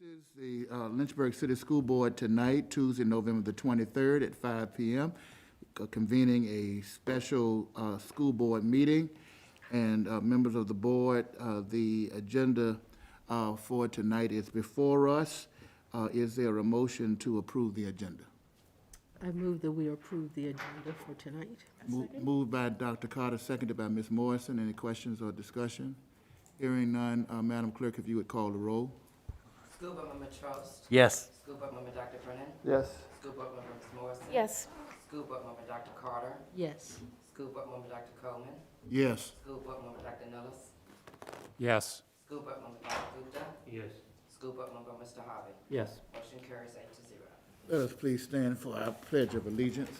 This is the Lynchburg City School Board tonight, Tuesday, November the 23rd at 5 p.m., convening a special school board meeting. And members of the board, the agenda for tonight is before us. Is there a motion to approve the agenda? I move that we approve the agenda for tonight. Moved by Dr. Carter, seconded by Ms. Morrison. Any questions or discussion? Hearing none, Madam Clerk, if you would call the roll. School Board Member Trost. Yes. School Board Member Dr. Brennan. Yes. School Board Member Ms. Morrison. Yes. School Board Member Dr. Carter. Yes. School Board Member Dr. Coleman. Yes. School Board Member Dr. Nellis. Yes. School Board Member Dr. Gupta. Yes. School Board Member Mr. Harvey. Yes. Motion carries 8-0. Let us please stand for our Pledge of Allegiance.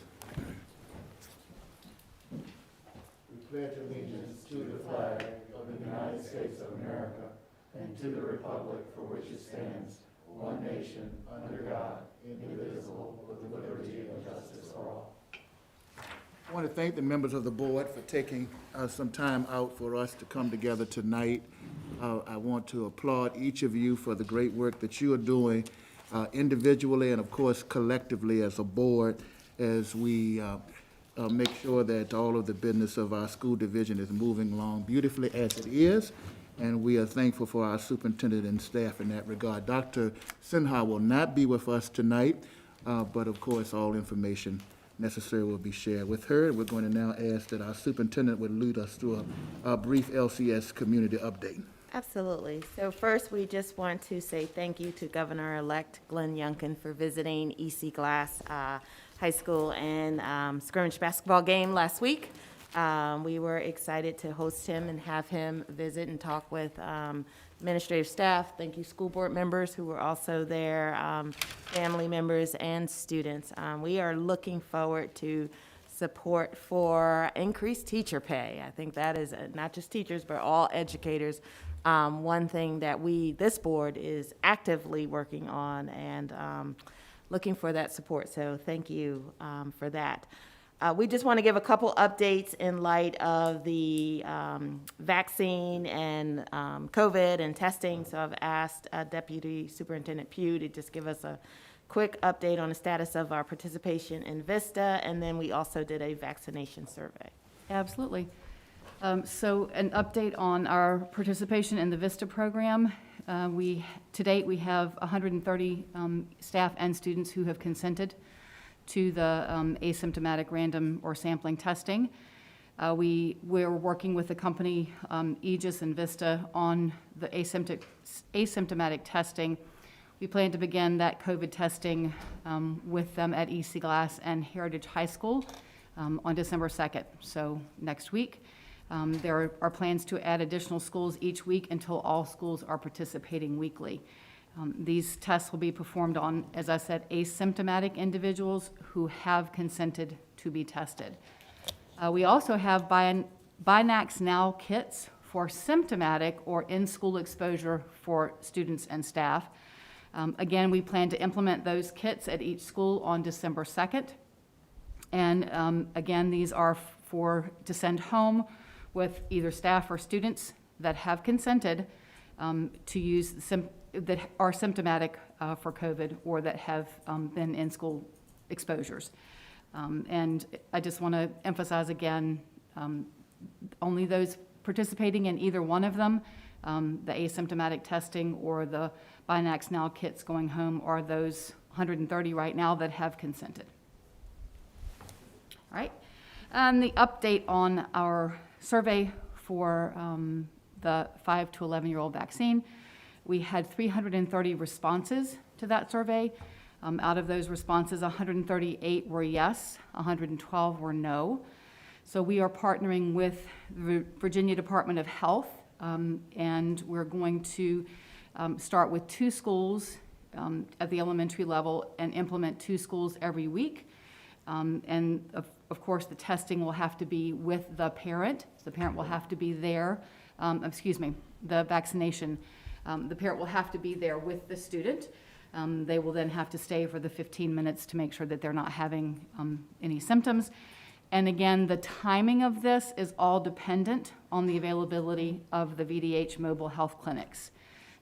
We pledge allegiance to the flag of the United States of America and to the republic for which it stands, one nation, under God, indivisible, with liberty and justice for all. I want to thank the members of the board for taking some time out for us to come together tonight. I want to applaud each of you for the great work that you are doing individually and, of course, collectively as a board as we make sure that all of the business of our school division is moving along beautifully as it is. And we are thankful for our superintendent and staff in that regard. Dr. Sinha will not be with us tonight, but of course, all information necessary will be shared with her. We're going to now ask that our superintendent would lead us through a brief LCS community update. Absolutely. So first, we just want to say thank you to Governor-elect Glenn Youngkin for visiting EC Glass High School and scrimmage basketball game last week. We were excited to host him and have him visit and talk with administrative staff. Thank you, school board members who were also there, family members and students. We are looking forward to support for increased teacher pay. I think that is not just teachers, but all educators. One thing that this board is actively working on and looking for that support. So thank you for that. We just want to give a couple updates in light of the vaccine and COVID and testing. So I've asked Deputy Superintendent Pugh to just give us a quick update on the status of our participation in VISTA, and then we also did a vaccination survey. Absolutely. So an update on our participation in the VISTA program. To date, we have 130 staff and students who have consented to the asymptomatic random or sampling testing. We're working with the company Aegis and Vista on the asymptomatic testing. We plan to begin that COVID testing with them at EC Glass and Heritage High School on December 2nd, so next week. There are plans to add additional schools each week until all schools are participating weekly. These tests will be performed on, as I said, asymptomatic individuals who have consented to be tested. We also have Binax Now kits for symptomatic or in-school exposure for students and staff. Again, we plan to implement those kits at each school on December 2nd. And again, these are to send home with either staff or students that have consented to use that are symptomatic for COVID or that have been in school exposures. And I just want to emphasize again, only those participating in either one of them, the asymptomatic testing or the Binax Now kits going home, are those 130 right now that have consented. All right, and the update on our survey for the 5 to 11-year-old vaccine. We had 330 responses to that survey. Out of those responses, 138 were yes, 112 were no. So we are partnering with the Virginia Department of Health, and we're going to start with 2 schools at the elementary level and implement 2 schools every week. And of course, the testing will have to be with the parent. The parent will have to be there, the vaccination. The parent will have to be there with the student. They will then have to stay for the 15 minutes to make sure that they're not having any symptoms. And again, the timing of this is all dependent on the availability of the VDH mobile health clinics.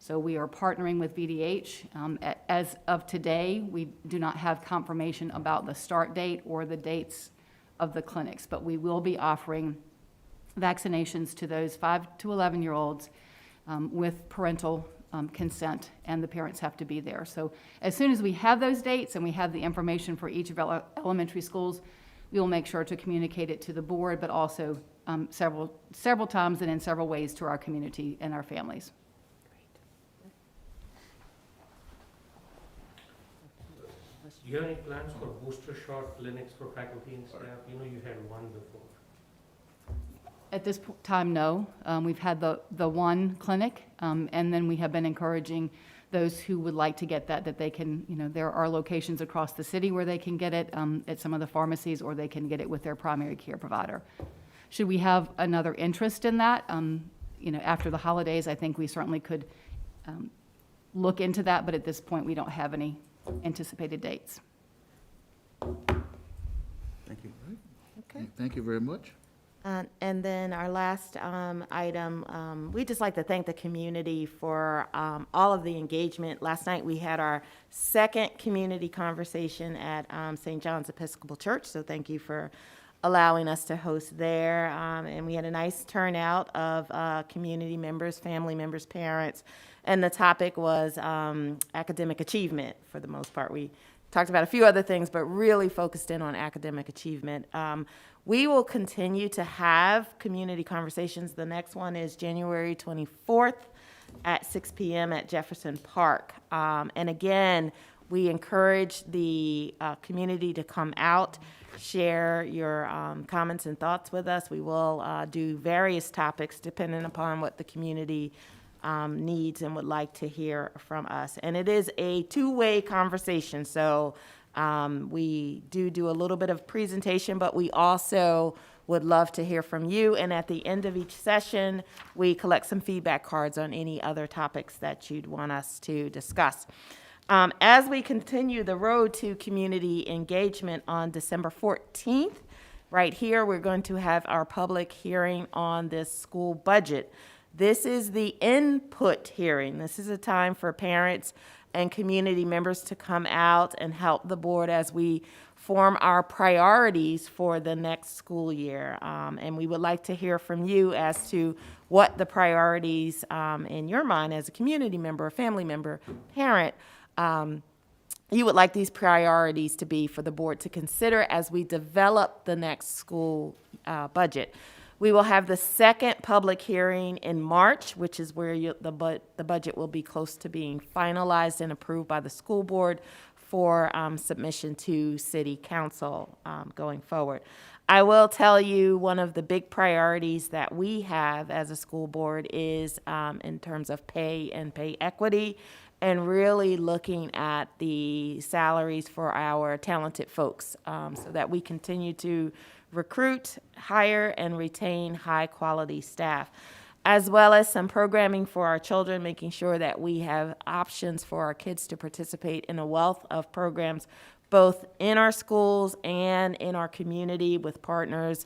So we are partnering with VDH. As of today, we do not have confirmation about the start date or the dates of the clinics, but we will be offering vaccinations to those 5 to 11-year-olds with parental consent, and the parents have to be there. So as soon as we have those dates and we have the information for each of our elementary schools, we will make sure to communicate it to the board, but also several times and in several ways to our community and our families. Do you have any plans for booster shot clinics for faculty and staff? You know, you had one before. At this time, no. We've had the one clinic, and then we have been encouraging those who would like to get that they can, there are locations across the city where they can get it at some of the pharmacies, or they can get it with their primary care provider. Should we have another interest in that, after the holidays, I think we certainly could look into that, but at this point, we don't have any anticipated dates. Thank you. Okay. Thank you very much. And then our last item, we'd just like to thank the community for all of the engagement. Last night, we had our second community conversation at St. John's Episcopal Church, so thank you for allowing us to host there. And we had a nice turnout of community members, family members, parents, and the topic was academic achievement for the most part. We talked about a few other things, but really focused in on academic achievement. We will continue to have community conversations. The next one is January 24th at 6 p.m. at Jefferson Park. And again, we encourage the community to come out, share your comments and thoughts with us. We will do various topics depending upon what the community needs and would like to hear from us. And it is a two-way conversation, so we do a little bit of presentation, but we also would love to hear from you. And at the end of each session, we collect some feedback cards on any other topics that you'd want us to discuss. As we continue the road to community engagement on December 14th, right here, we're going to have our public hearing on this school budget. This is the input hearing. This is a time for parents and community members to come out and help the board as we form our priorities for the next school year. And we would like to hear from you as to what the priorities in your mind as a community member, a family member, parent, you would like these priorities to be for the board to consider as we develop the next school budget. We will have the second public hearing in March, which is where the budget will be close to being finalized and approved by the school board for submission to city council going forward. I will tell you one of the big priorities that we have as a school board is in terms of pay and pay equity, and really looking at the salaries for our talented folks so that we continue to recruit, hire, and retain high-quality staff, as well as some programming for our children, making sure that we have options for our kids to participate in a wealth of programs, both in our schools and in our community with partners,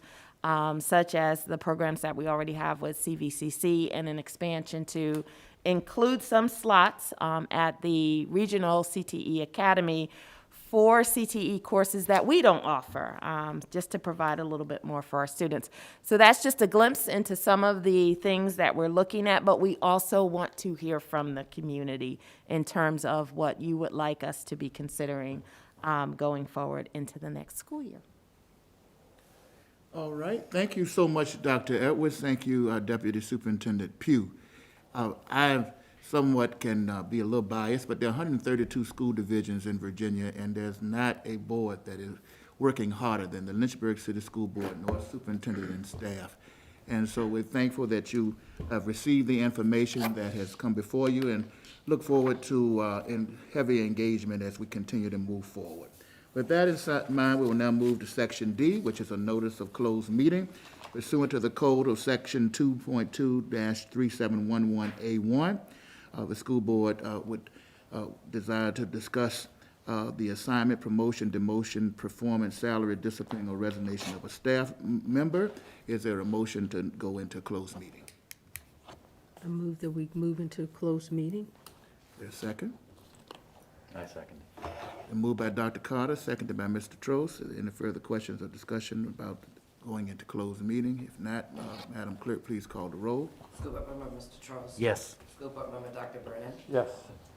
such as the programs that we already have with CVCC, and an expansion to include some slots at the regional CTE Academy for CTE courses that we don't offer, just to provide a little bit more for our students. So that's just a glimpse into some of the things that we're looking at, but we also want to hear from the community in terms of what you would like us to be considering going forward into the next school year. All right. Thank you so much, Dr. Edwards. Thank you, Deputy Superintendent Pugh. I somewhat can be a little biased, but there are 132 school divisions in Virginia, and there's not a board that is working harder than the Lynchburg City School Board, nor superintendent and staff. And so we're thankful that you have received the information that has come before you, and look forward to heavy engagement as we continue to move forward. With that in mind, we will now move to Section D, which is a notice of closed meeting. Pursuant to the code of Section 2.2-3711A1, the school board would desire to discuss the assignment, promotion, demotion, performance, salary, discipline, or resignation of a staff member. Is there a motion to go into closed meeting? I move that we move into a closed meeting. There's a second. I second. And moved by Dr. Carter, seconded by Mr. Trost. Any further questions or discussion about going into closed meeting? If not, Madam Clerk, please call the roll. School Board Member Mr. Trost. Yes. School Board Member Dr. Brennan. Yes.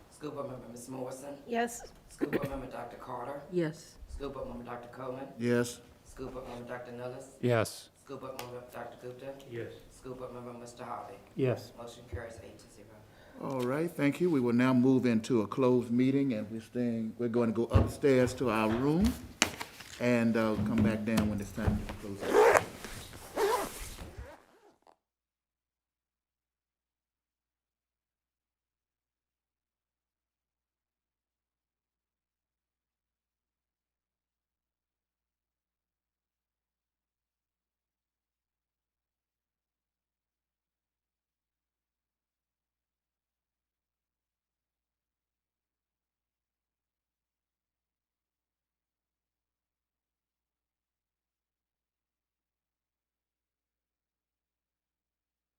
School Board Member Ms. Morrison. Yes. School Board Member Dr. Carter. Yes. School Board Member Dr. Coleman. Yes. School Board Member Dr. Nulis. Yes. School Board Member Dr. Gupta. Yes. School Board Member Mr. Harvey. Yes. Motion carries 8-0. All right, thank you. We will now move into a closed meeting, and we're going to go upstairs to our room and come back down when it's time to close.